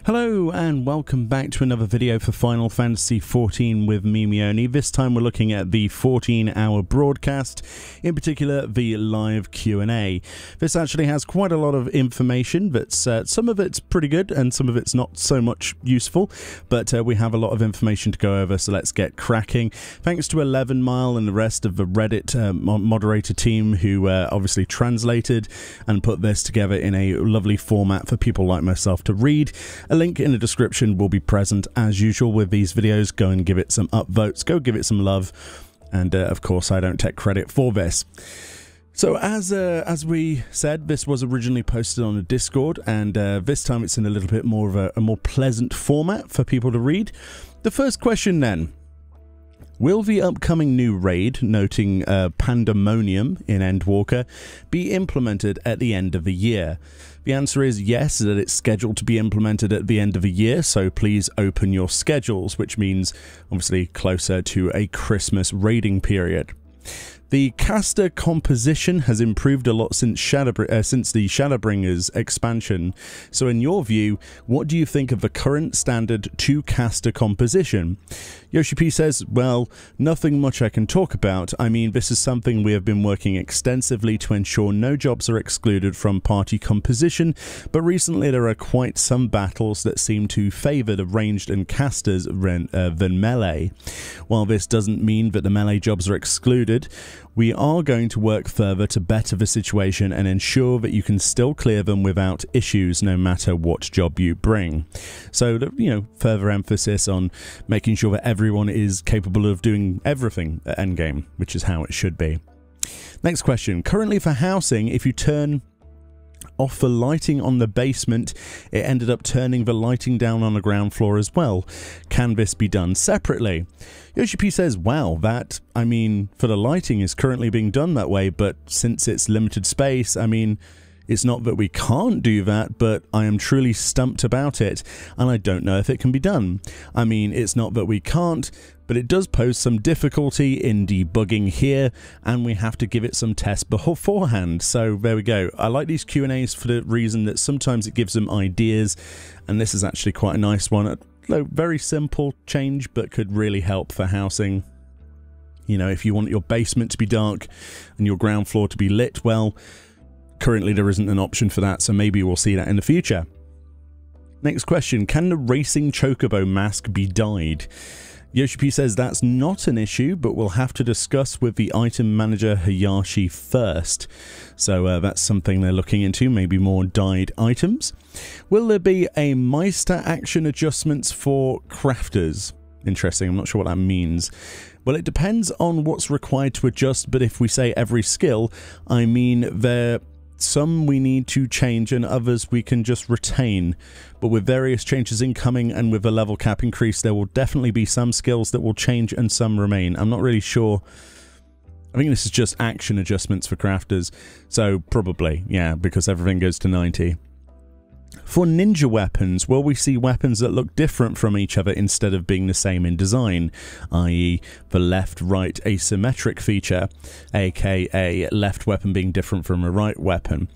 Hello and welcome back to another video for Final Fantasy XIV with me, Meoni. This time we're looking at the 14-hour broadcast, in particular the live Q&A. This actually has quite a lot of information, but some of it's pretty good and some of it's not so much useful, but we have a lot of information to go over, so let's get cracking. Thanks to 11 Mile and the rest of the Reddit moderator team who obviously translated and put this together in a lovely format for people like myself to read. A link in the description will be present as usual with these videos. Go and give it some upvotes, go give it some love, and of course I don't take credit for this. So as we said, this was originally posted on a Discord, and this time it's in a little bit more of a more pleasant format for people to read. The first question then: will the upcoming new raid, noting Pandemonium in Endwalker, be implemented at the end of the year? The answer is yes, that it's scheduled to be implemented at the end of the year, so please open your schedules, which means obviously closer to a Christmas raiding period. The caster composition has improved a lot since the Shadowbringer's expansion. So in your view, what do you think of the current standard 2-caster composition? Yoshi P says, well, nothing much I can talk about. I mean, this is something we have been working extensively to ensure no jobs are excluded from party composition, but recently there are quite some battles that seem to favour the ranged and casters than melee. While this doesn't mean that the melee jobs are excluded, we are going to work further to better the situation and ensure that you can still clear them without issues no matter what job you bring. So, you know, further emphasis on making sure that everyone is capable of doing everything at endgame, which is how it should be. Next question. Currently for housing, if you turn off the lighting on the basement, it ended up turning the lighting down on the ground floor as well. Can this be done separately? Yoshi P says, wow, that, I mean, for the lighting is currently being done that way, but since it's limited space, I mean, it's not that we can't do that, but I am truly stumped about it, and I don't know if it can be done. I mean, it's not that we can't, but it does pose some difficulty in debugging here, and we have to give it some tests beforehand. So there we go. I like these Q&As for the reason that sometimes it gives them ideas, and this is actually quite a nice one. A very simple change, but could really help for housing. You know, if you want your basement to be dark and your ground floor to be lit, well, currently there isn't an option for that, so maybe we'll see that in the future. Next question: can the racing Chocobo mask be dyed? Yoshi P says that's not an issue, but we'll have to discuss with the item manager Hayashi first. So that's something they're looking into, maybe more dyed items. Will there be a Meister action adjustments for crafters? Interesting, I'm not sure what that means. Well, it depends on what's required to adjust, but if we say every skill, I mean some we need to change and others we can just retain. But with various changes incoming and with a level cap increase, there will definitely be some skills that will change and some remain. I'm not really sure. I think this is just action adjustments for crafters. So probably, yeah, because everything goes to 90. For ninja weapons, will we see weapons that look different from each other instead of being the same in design, i.e. the left-right asymmetric feature, aka left weapon being different from a right weapon?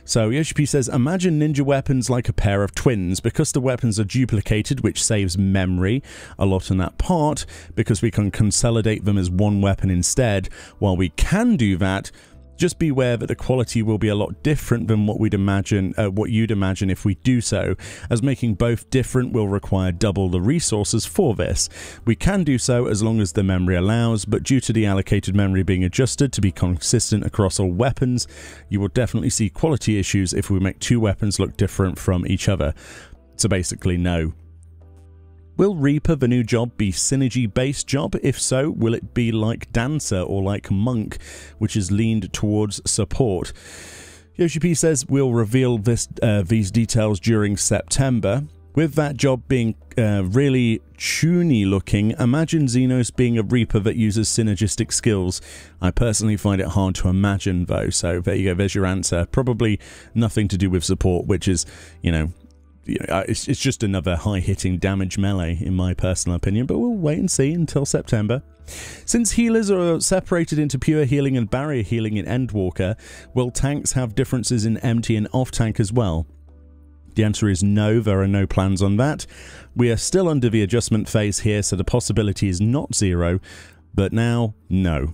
So Yoshi P says, imagine ninja weapons like a pair of twins, because the weapons are duplicated, which saves memory a lot in that part, because we can consolidate them as one weapon instead. While we can do that, just be aware that the quality will be a lot different than what you'd imagine if we do so, as making both different will require double the resources for this. We can do so as long as the memory allows, but due to the allocated memory being adjusted to be consistent across all weapons, you will definitely see quality issues if we make two weapons look different from each other. So basically, no. Will Reaper, the new job, be synergy-based job? If so, will it be like Dancer or like Monk, which is leaned towards support? Yoshi P says we'll reveal these details during September. With that job being really toony looking, imagine Xenos being a Reaper that uses synergistic skills. I personally find it hard to imagine though, so there you go, there's your answer. Probably nothing to do with support, which is, you know, it's just another high-hitting damage melee, in my personal opinion, but we'll wait and see until September. Since healers are separated into pure healing and barrier healing in Endwalker, will tanks have differences in empty and off-tank as well? The answer is no, there are no plans on that. We are still under the adjustment phase here, so the possibility is not 0, but now, no.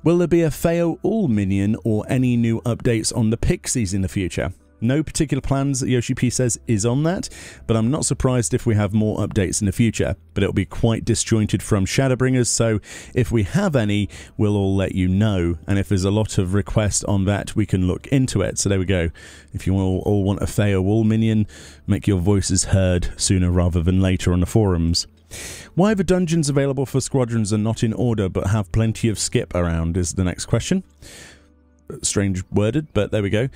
Will there be a Feo All minion or any new updates on the Pixies in the future? No particular plans, Yoshi P says, is on that, but I'm not surprised if we have more updates in the future, but it'll be quite disjointed from Shadowbringers, so if we have any, we'll all let you know, and if there's a lot of requests on that, we can look into it. So there we go. If you all want a Feo All minion, make your voices heard sooner rather than later on the forums. Why the dungeons available for squadrons are not in order but have plenty of skip around is the next question. Strange worded, but there we go.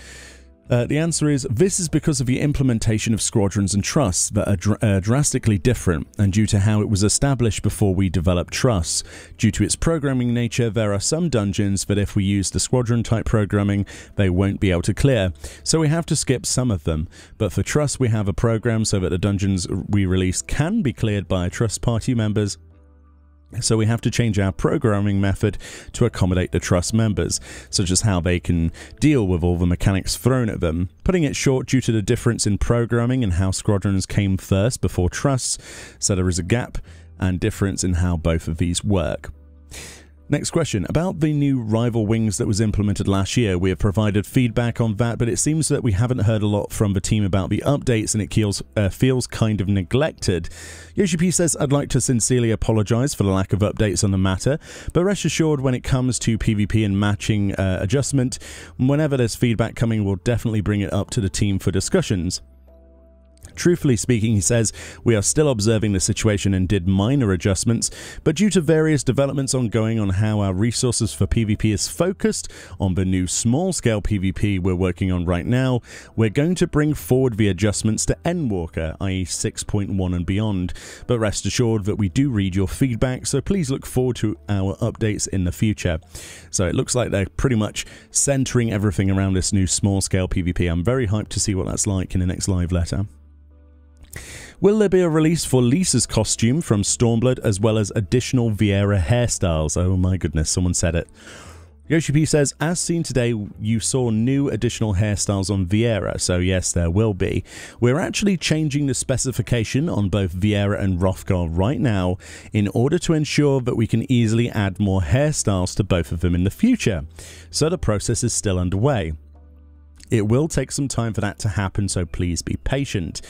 The answer is, this is because of the implementation of squadrons and trusts that are drastically different, and due to how it was established before we developed trusts. Due to its programming nature, there are some dungeons that if we use the squadron type programming, they won't be able to clear, so we have to skip some of them. But for trusts, we have a program so that the dungeons we release can be cleared by trust party members. So we have to change our programming method to accommodate the trust members, such as how they can deal with all the mechanics thrown at them. Putting it short, due to the difference in programming and how squadrons came first before trusts, so there is a gap and difference in how both of these work. Next question. About the new rival wings that was implemented last year, we have provided feedback on that, but it seems that we haven't heard a lot from the team about the updates and it feels kind of neglected. Yoshi P says, I'd like to sincerely apologise for the lack of updates on the matter, but rest assured when it comes to PvP and matching adjustment, whenever there's feedback coming, we'll definitely bring it up to the team for discussions. Truthfully speaking, he says, we are still observing the situation and did minor adjustments, but due to various developments ongoing on how our resources for PvP is focused on the new small-scale PvP we're working on right now, we're going to bring forward the adjustments to Endwalker, i.e. 6.1 and beyond, but rest assured that we do read your feedback, so please look forward to our updates in the future. So it looks like they're pretty much centering everything around this new small-scale PvP. I'm very hyped to see what that's like in the next live letter. Will there be a release for Lisa's costume from Stormblood as well as additional Vieira hairstyles? Oh my goodness, someone said it. Yoshi P says, as seen today, you saw new additional hairstyles on Vieira, so yes, there will be. We're actually changing the specification on both Vieira and Hrothgar right now in order to ensure that we can easily add more hairstyles to both of them in the future. So the process is still underway. It will take some time for that to happen, so please be patient.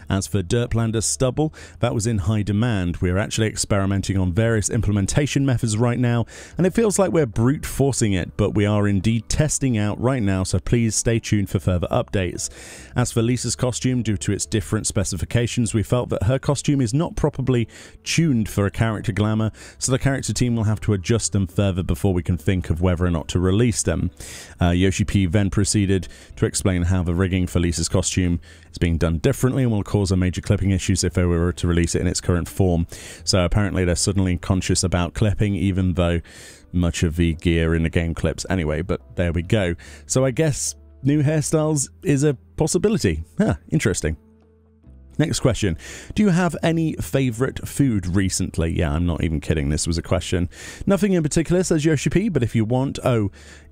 As for Dirtblander Stubble, that was in high demand. We're actually experimenting on various implementation methods right now, and it feels like we're brute forcing it, but we are indeed testing out right now, so please stay tuned for further updates. As for Lisa's costume, due to its different specifications, we felt that her costume is not properly tuned for a character glamour, so the character team will have to adjust them further before we can think of whether or not to release them. Yoshi P then proceeded to explain how the rigging for Lisa's costume is being done differently and will cause a major clipping issues if they were to release it in its current form. So apparently they're suddenly conscious about clipping, even though much of the gear in the game clips anyway, but there we go. So I guess new hairstyles is a possibility. Interesting. Next question. Do you have any favourite food recently? Yeah, I'm not even kidding. This was a question. Nothing in particular, says Yoshi P, but if you want...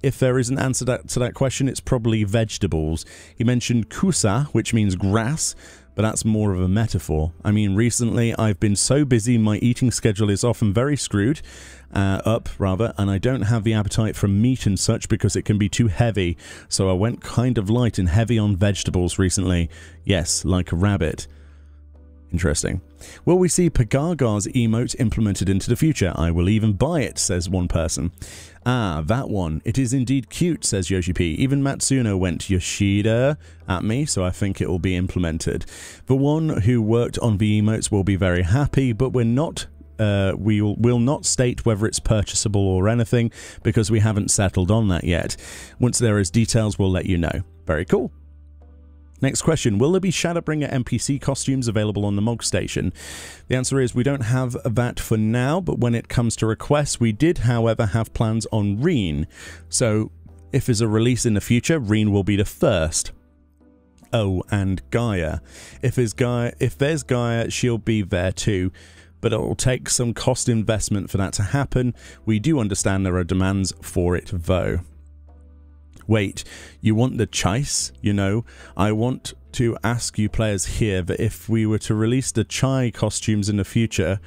if there is an answer to that question, it's probably vegetables. He mentioned kusa, which means grass, but that's more of a metaphor. I mean, recently I've been so busy, my eating schedule is often very screwed up, and I don't have the appetite for meat and such because it can be too heavy, so I went kind of light and heavy on vegetables recently. Yes, like a rabbit. Interesting. Will we see Pegarga's emote implemented into the future? I will even buy it, says one person. Ah, that one. It is indeed cute, says Yoshi P. Even Matsuno went Yoshida at me, so I think it will be implemented. The one who worked on the emotes will be very happy, but we're not... we will not state whether it's purchasable or anything, because we haven't settled on that yet. Once there is details, we'll let you know. Very cool. Next question, will there be Shadowbringer NPC costumes available on the Mog Station? The answer is we don't have that for now, but when it comes to requests, we did, however, have plans on Reen. So if there's a release in the future, Reen will be the first. Oh, and Gaia. If there's Gaia, she'll be there too. But it will take some cost investment for that to happen. We do understand there are demands for it, though. Wait, you want the chase? You know, I want to ask you players here that if we were to release the Chai costumes in the future,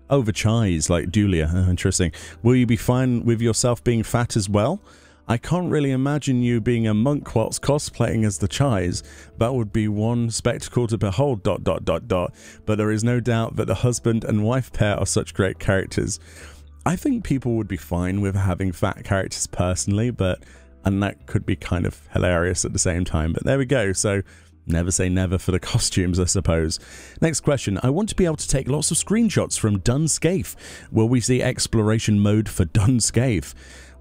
the Chais, like Dulia, interesting, will you be fine with yourself being fat as well? I can't really imagine you being a monk whilst cosplaying as the Chais. That would be one spectacle to behold, ... But there is no doubt that the husband and wife pair are such great characters. I think people would be fine with having fat characters personally, and that could be kind of hilarious at the same time. But there we go, so never say never for the costumes, I suppose. Next question. I want to be able to take lots of screenshots from Dunscape. Will we see exploration mode for Dunscape?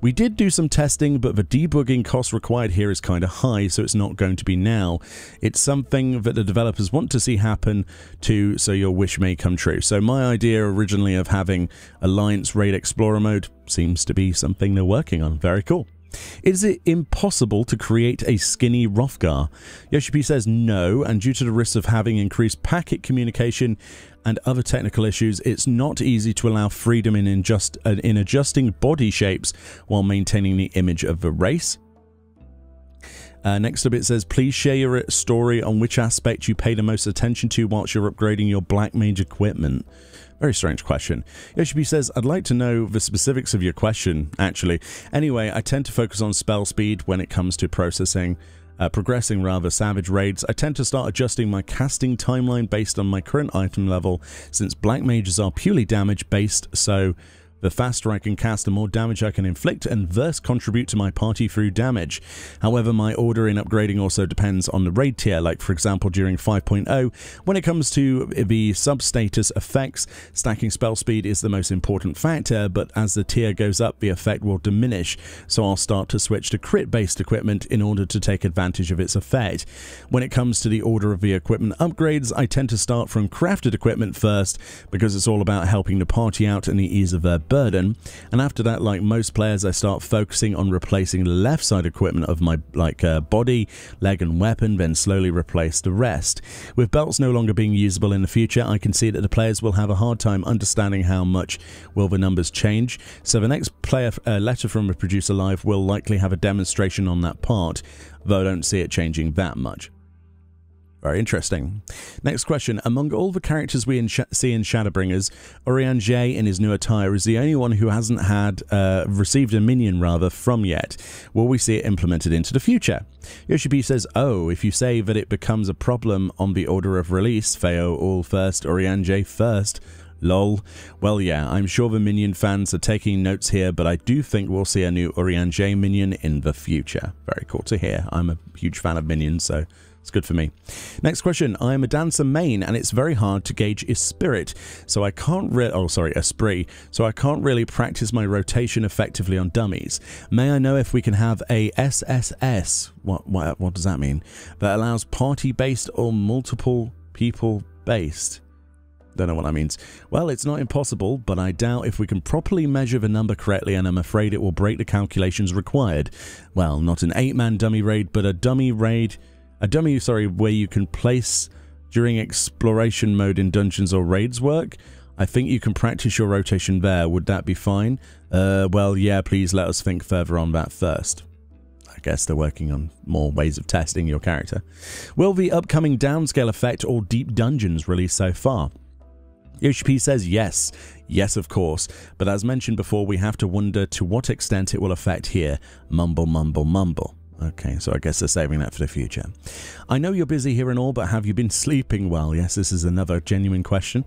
We did do some testing, but the debugging cost required here is kind of high, so it's not going to be now. It's something that the developers want to see happen too, so your wish may come true. So my idea originally of having Alliance Raid Explorer mode seems to be something they're working on. Very cool. Is it impossible to create a skinny Hrothgar? Yoshi says no, and due to the risks of having increased packet communication and other technical issues, it's not easy to allow freedom in adjusting body shapes while maintaining the image of the race. Next up it says, please share your story on which aspect you pay the most attention to whilst you're upgrading your Black Mage equipment. Very strange question. Yoshi says, I'd like to know the specifics of your question, actually. Anyway, I tend to focus on spell speed when it comes to progressing savage raids. I tend to start adjusting my casting timeline based on my current item level, since Black Mages are purely damage based, so the faster I can cast, the more damage I can inflict and thus contribute to my party through damage. However, my order in upgrading also depends on the raid tier, like for example during 5.0, when it comes to the sub-status effects, stacking spell speed is the most important factor, but as the tier goes up, the effect will diminish, so I'll start to switch to crit-based equipment in order to take advantage of its effect. When it comes to the order of the equipment upgrades, I tend to start from crafted equipment first, because it's all about helping the party out and the ease of their burden, and after that, like most players, I start focusing on replacing the left side equipment of my body, leg and weapon, then slowly replace the rest. With belts no longer being usable in the future, I can see that the players will have a hard time understanding how much will the numbers change, so the next player letter from a producer live will likely have a demonstration on that part, though I don't see it changing that much. Very interesting. Next question. Among all the characters we see in Shadowbringers, Urianger in his new attire is the only one who hasn't received a minion from yet. Will we see it implemented into the future? Yoshi says, oh, if you say that it becomes a problem on the order of release, Feo all first, Urianger first. Lol. Well, yeah, I'm sure the minion fans are taking notes here, but I do think we'll see a new Urianger minion in the future. Very cool to hear. I'm a huge fan of minions, so it's good for me. Next question. I am a dancer main, and it's very hard to gauge esprit, so I can't esprit, so I can't really practice my rotation effectively on dummies. May I know if we can have a SSS, what does that mean, that allows party-based or multiple people-based? Don't know what that means. Well, it's not impossible, but I doubt if we can properly measure the number correctly, and I'm afraid it will break the calculations required. Well, not an 8-man dummy raid, but a dummy raid... where you can place during exploration mode in dungeons or raids work. I think you can practice your rotation there. Would that be fine? Well, yeah, please let us think further on that first. I guess they're working on more ways of testing your character. Will the upcoming downscale effect or deep dungeons release so far? Yoshi says yes. Yes, of course. But as mentioned before, we have to wonder to what extent it will affect here. Mumble, mumble, mumble. Okay, so I guess they're saving that for the future. I know you're busy here and all, but have you been sleeping well? Yes, this is another genuine question.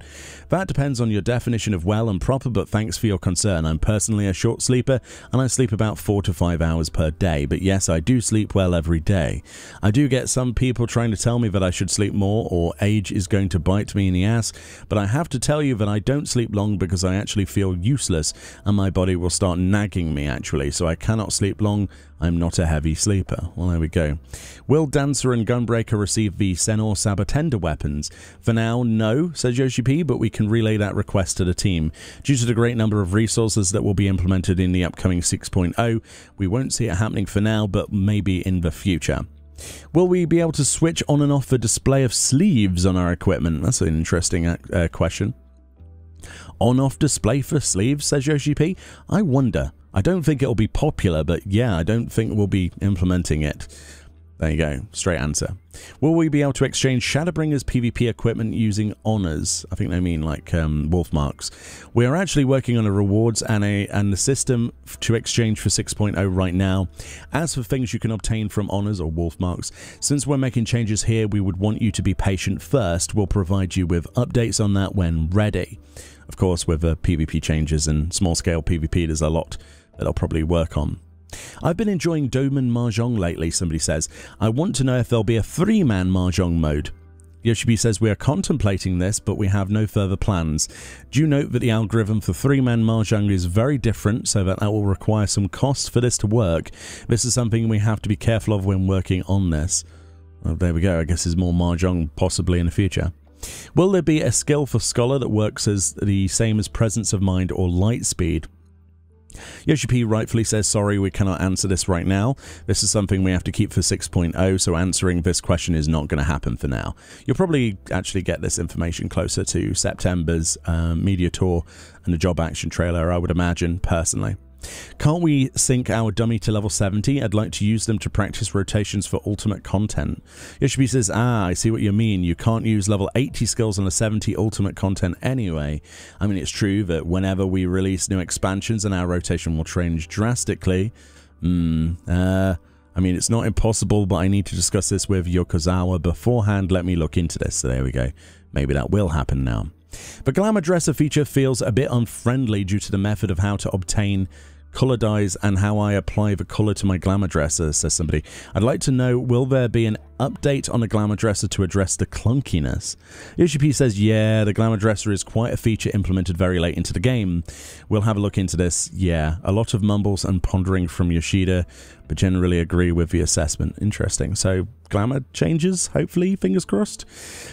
That depends on your definition of well and proper, but thanks for your concern. I'm personally a short sleeper, and I sleep about 4 to 5 hours per day, but yes, I do sleep well every day. I do get some people trying to tell me that I should sleep more, or age is going to bite me in the ass, but I have to tell you that I don't sleep long because I actually feel useless, and my body will start nagging me actually, so I cannot sleep long. I'm not a heavy sleeper. Well, there we go. Will Dancer and Gunbreaker receive the Senor Sabatender weapons? For now, no, says Yoshi P, but we can relay that request to the team. Due to the great number of resources that will be implemented in the upcoming 6.0, we won't see it happening for now, but maybe in the future. Will we be able to switch on and off the display of sleeves on our equipment? That's an interesting question. On-off display for sleeves, says Yoshi P? I wonder. I don't think it'll be popular, but yeah, I don't think we'll be implementing it. There you go. Straight answer. Will we be able to exchange Shadowbringer's PvP equipment using honors? I think they mean like wolf marks. We are actually working on a rewards and the system to exchange for 6.0 right now. As for things you can obtain from honors or wolf marks, since we're making changes here, we would want you to be patient first. We'll provide you with updates on that when ready. Of course, with PvP changes and small-scale PvP, there's a lot that I'll probably work on. I've been enjoying Doman Mahjong lately, somebody says. I want to know if there'll be a 3-man Mahjong mode. Yoshibi says we are contemplating this, but we have no further plans. Do note that the algorithm for 3-man Mahjong is very different, so that will require some cost for this to work. This is something we have to be careful of when working on this. Well, there we go. I guess there's more Mahjong possibly in the future. Will there be a skill for Scholar that works as the same as Presence of Mind or Light Speed? Yoshi rightfully says, sorry, we cannot answer this right now. This is something we have to keep for 6.0, so answering this question is not going to happen for now. You'll probably actually get this information closer to September's media tour and the job action trailer, I would imagine, personally. Can't we sync our dummy to level 70? I'd like to use them to practice rotations for ultimate content. Yoshibi says, I see what you mean. You can't use level 80 skills on a 70 ultimate content anyway. I mean, it's true that whenever we release new expansions and our rotation will change drastically. I mean, it's not impossible, but I need to discuss this with Yokozawa beforehand. Let me look into this. So there we go. Maybe that will happen now. The Glamour Dresser feature feels a bit unfriendly due to the method of how to obtain color dyes and how I apply the color to my Glamour Dresser, says somebody. I'd like to know, will there be an update on the Glamour Dresser to address the clunkiness? Yoshi says, yeah, the Glamour Dresser is quite a feature implemented very late into the game. We'll have a look into this. Yeah, a lot of mumbles and pondering from Yoshida, but generally agree with the assessment. Interesting. So Glamour changes, hopefully, fingers crossed.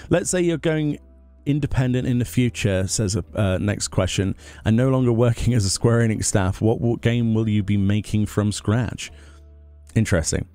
Let's say you're going independent in the future, says next question, and no longer working as a Square Enix staff. What game will you be making from scratch? Interesting.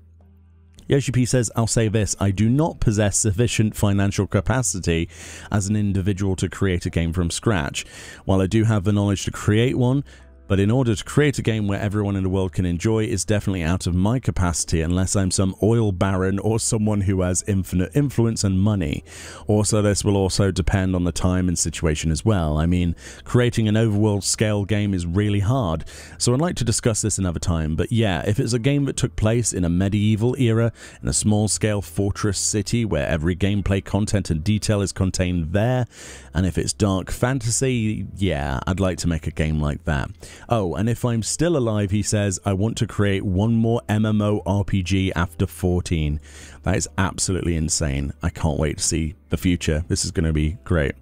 Yoshi says, I'll say this, I do not possess sufficient financial capacity as an individual to create a game from scratch. While I do have the knowledge to create one, but in order to create a game where everyone in the world can enjoy is definitely out of my capacity unless I'm some oil baron or someone who has infinite influence and money. Also, this will also depend on the time and situation as well. I mean, creating an overworld scale game is really hard, so I'd like to discuss this another time. But yeah, if it's a game that took place in a medieval era, in a small scale fortress city where every gameplay content and detail is contained there, and if it's dark fantasy, yeah, I'd like to make a game like that. Oh, and if I'm still alive, he says, I want to create one more MMO RPG after 14. That is absolutely insane. I can't wait to see the future. This is going to be great.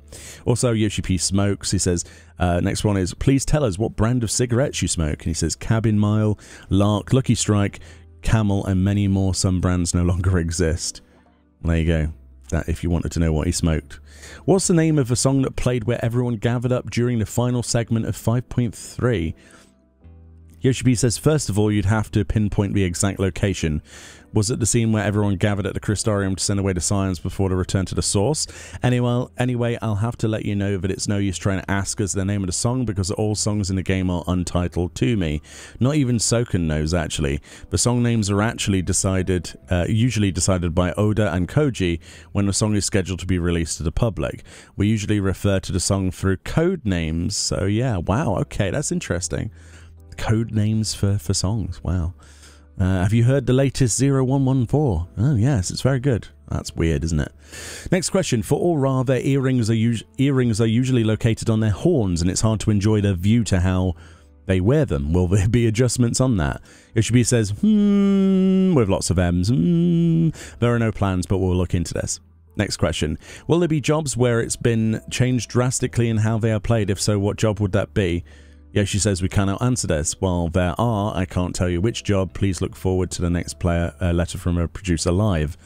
Also, Yoshi P smokes. He says, next one is, please tell us what brand of cigarettes you smoke. And he says, Cabin Mile, Lark, Lucky Strike, Camel, and many more. Some brands no longer exist. There you go. That if you wanted to know what he smoked. What's the name of the song that played where everyone gathered up during the final segment of 5.3? Yoshi says, first of all, you'd have to pinpoint the exact location. Was it the scene where everyone gathered at the Crystarium to send away the science before the return to the source? Anyway, I'll have to let you know that it's no use trying to ask us the name of the song because all songs in the game are untitled to me. Not even Soken knows, actually. The song names are actually usually decided by Oda and Koji when the song is scheduled to be released to the public. We usually refer to the song through code names, so yeah, wow, okay, that's interesting. Code names for songs, wow. Have you heard the latest 0114? Oh yes, it's very good. That's weird, isn't it? Next question. For all Ra, their earrings are usually located on their horns, and it's hard to enjoy their view to how they wear them. Will there be adjustments on that? Yoshibi says, with lots of M's. There are no plans, but we'll look into this. Next question. Will there be jobs where it's been changed drastically in how they are played? If so, what job would that be? Yoshi says we cannot answer this. While there are, I can't tell you which job. Please look forward to the next player letter from a producer live.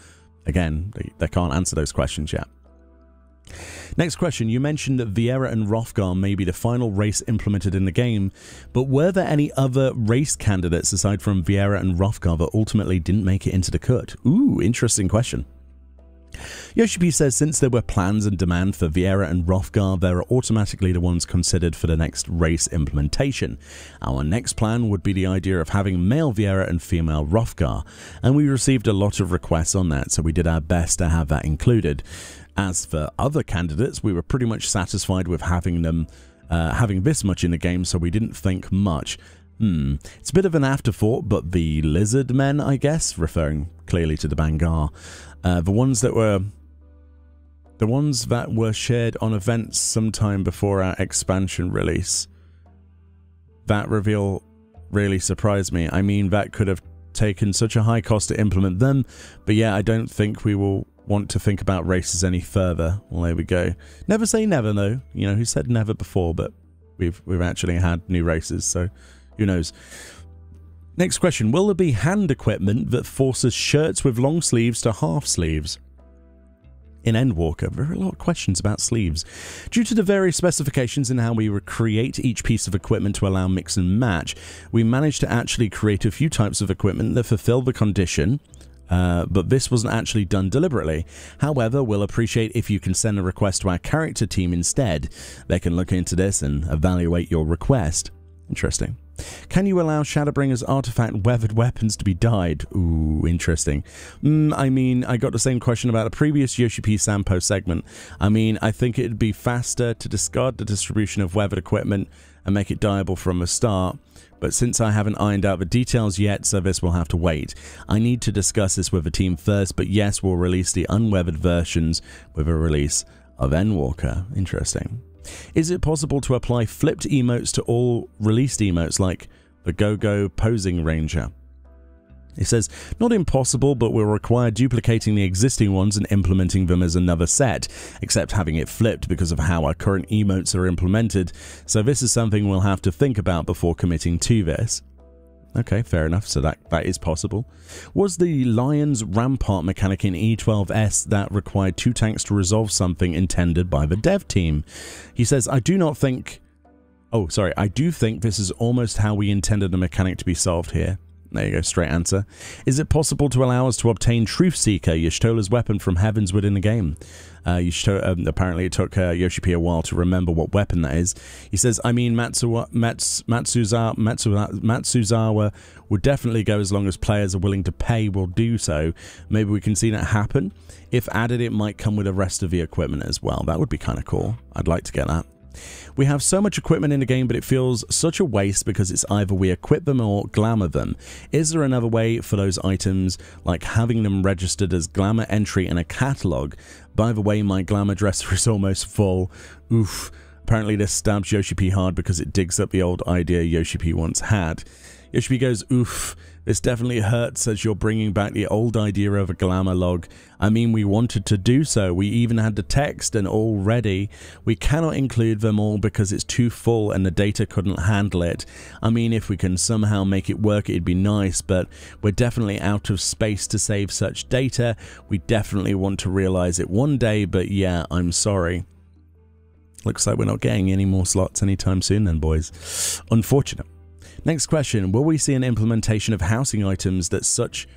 Again, they can't answer those questions yet. Next question. You mentioned that Vieira and Hrothgar may be the final race implemented in the game, but were there any other race candidates aside from Vieira and Hrothgar that ultimately didn't make it into the cut? Ooh, interesting question. Yoshipi says since there were plans and demand for Vieira and Hrothgar, they are automatically the ones considered for the next race implementation. Our next plan would be the idea of having male Vieira and female Hrothgar, and we received a lot of requests on that, so we did our best to have that included. As for other candidates, we were pretty much satisfied with having them having this much in the game, so we didn't think much. It's a bit of an afterthought, but the lizard men, I guess, referring clearly to the Bangar, the ones that were shared on events sometime before our expansion release. That reveal really surprised me. I mean, that could have taken such a high cost to implement them, but yeah, I don't think we will want to think about races any further. Well, there we go. Never say never, though. You know, who said never before, but we've actually had new races, so who knows. Next question, will there be hand equipment that forces shirts with long sleeves to half sleeves? In Endwalker, there are a lot of questions about sleeves. Due to the various specifications in how we create each piece of equipment to allow mix and match, we managed to actually create a few types of equipment that fulfill the condition, but this wasn't actually done deliberately. However, we'll appreciate if you can send a request to our character team instead. They can look into this and evaluate your request. Interesting. Can you allow Shadowbringer's artifact weathered weapons to be dyed? Ooh, interesting. I mean, I got the same question about a previous Yoshipi Sampo segment. I mean, I think it'd be faster to discard the distribution of weathered equipment and make it dyeable from the start, but since I haven't ironed out the details yet, so this will have to wait. I need to discuss this with the team first, but yes, we'll release the unweathered versions with a release of Endwalker. Interesting. Is it possible to apply flipped emotes to all released emotes like the Go-Go Posing Ranger? It says, not impossible, but will require duplicating the existing ones and implementing them as another set, except having it flipped because of how our current emotes are implemented, so this is something we'll have to think about before committing to this. Okay, fair enough, so that is possible. Was the Lion's Rampart mechanic in E12S that required 2 tanks to resolve something intended by the dev team? He says, I do think this is almost how we intended the mechanic to be solved here. There you go, straight answer. Is it possible to allow us to obtain Truth Seeker, Y'shtola's weapon from heavens within the game? Apparently it took Yoshipi a while to remember what weapon that is. He says, I mean, Matsuzawa would definitely go as long as players are willing to pay will do so. Maybe we can see that happen. If added, it might come with the rest of the equipment as well. That would be kind of cool. I'd like to get that. We have so much equipment in the game, but it feels such a waste because it's either we equip them or glamour them. Is there another way for those items, like having them registered as glamour entry in a catalogue? By the way, my glamour dresser is almost full. Oof. Apparently this stabs Yoshipi hard because it digs up the old idea Yoshipi once had. Yoshipi goes, oof, this definitely hurts as you're bringing back the old idea of a glamour log. I mean, we wanted to do so. We even had the text and all ready. We cannot include them all because it's too full and the data couldn't handle it. I mean, if we can somehow make it work, it'd be nice, but we're definitely out of space to save such data. We definitely want to realize it one day, but yeah, I'm sorry. Looks like we're not getting any more slots anytime soon then, boys. Unfortunate. Next question, will we see an implementation of housing items that such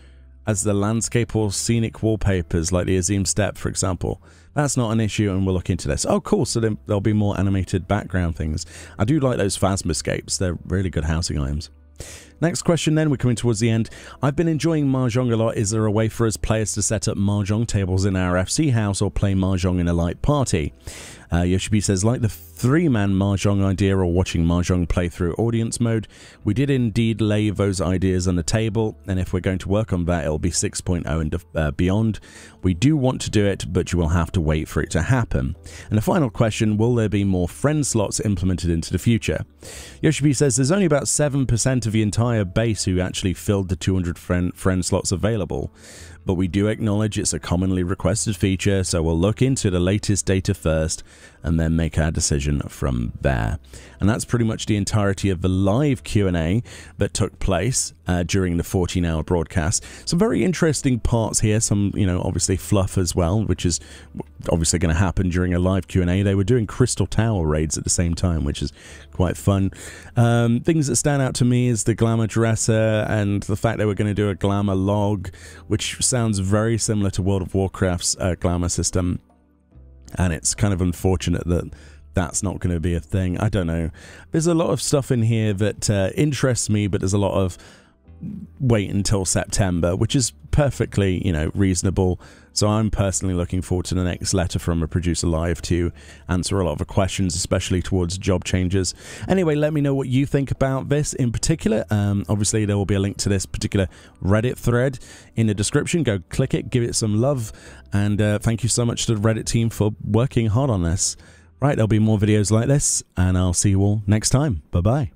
as the landscape or scenic wallpapers like the Azim Step, for example? That's not an issue and we'll look into this. Oh, cool, so then there'll be more animated background things. I do like those Phasmoscapes, they're really good housing items. Next question then, we're coming towards the end. I've been enjoying Mahjong a lot. Is there a way for us players to set up Mahjong tables in our FC house or play Mahjong in a light party? Yoshipi says, like the 3-man Mahjong idea or watching Mahjong play through audience mode, we did indeed lay those ideas on the table, and if we're going to work on that, it'll be 6.0 and beyond. We do want to do it, but you will have to wait for it to happen. And the final question, will there be more friend slots implemented into the future? Yoshipi says there's only about 7% of the entire base who actually filled the 200 friend slots available. But we do acknowledge it's a commonly requested feature, so we'll look into the latest data first and then make our decision from there. And that's pretty much the entirety of the live Q&A that took place during the 14-hour broadcast. Some very interesting parts here, some, you know, obviously fluff as well, which is obviously going to happen during a live Q&A. They were doing Crystal Tower raids at the same time, which is quite fun. Things that stand out to me is the Glamour dresser and the fact they were going to do a Glamour log, which sounds very similar to World of Warcraft's Glamour system. And it's kind of unfortunate that that's not going to be a thing. I don't know. There's a lot of stuff in here that interests me, but there's a lot of wait until September, which is perfectly, you know, reasonable. So I'm personally looking forward to the next letter from a producer live to answer a lot of the questions, especially towards job changes. Anyway, let me know what you think about this in particular. Obviously, there will be a link to this particular Reddit thread in the description. Go click it, give it some love, and thank you so much to the Reddit team for working hard on this. Right, there'll be more videos like this, and I'll see you all next time. Bye-bye.